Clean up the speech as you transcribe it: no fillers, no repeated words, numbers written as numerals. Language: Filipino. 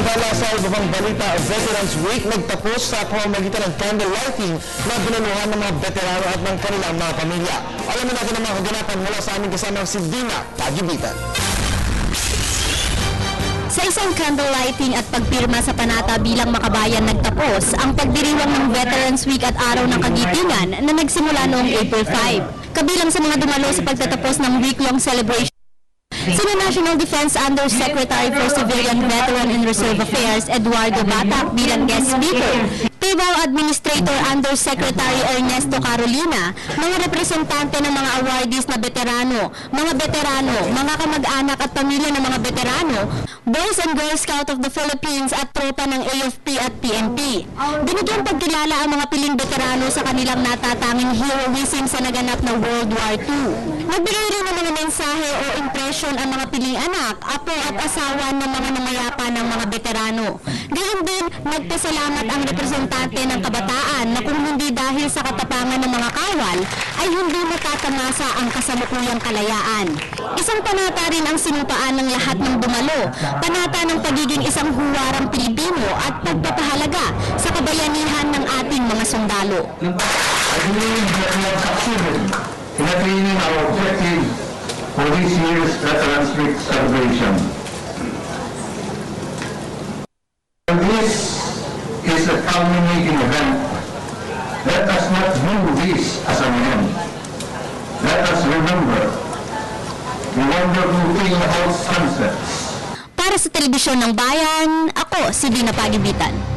Samantala sa iba pang balita, Veterans Week nagtapos sa pamamagitan ng candle lighting na binaluhan ng mga veterano at ng kanilang mga pamilya. Alamin natin ang mga kaganapan mula sa aming kasamang si Dina Tagibitan. Sa isang candle lighting at pagpirma sa panata bilang makabayan nagtapos ang pagdiriwang ng Veterans Week at Araw ng Kagitingan na nagsimula noong April 5. Kabilang sa mga dumalo sa pagtatapos ng week-long celebration, sina National Defense Undersecretary for Civilian, Veteran and Reserve Affairs Eduardo Batak bilang guest speaker, Davao Administrator Undersecretary Ernesto Carolina, mga representante ng mga awardees na veterano, mga kamag-anak at pamilya ng mga veterano, Boys and Girl Scout of the Philippines at tropa ng AFP at PNP. Binigyan pagkilala ang mga piling veterano sa kanilang natatanging heroism sa naganap na World War II. Nagbigay rin ng mga mensahe o impresyon ang mga piling anak, apo at asawa ng mga namayapa ng mga veterano. Gayun din, nagpasalamat ang representante ng kabataan na kung hindi dahil sa katapangan ng mga kawal, ay hindi matatamasa ang kasalukuyang kalayaan. Isang panata rin ang sinupaan ng lahat ng dumalo, panata ng pagiging isang huwarang Pilipino at pagpapahalaga sa kabayanihan ng ating mga sundalo. I believe that we have succeeded in attaining our objective for this year's Veterans Week celebration. And this is a culminating event. Let us not view this as an end. Let us remember the wonderful thing about sunsets. Para sa Telebisyon ng Bayan, ako si Dina Pagibitan.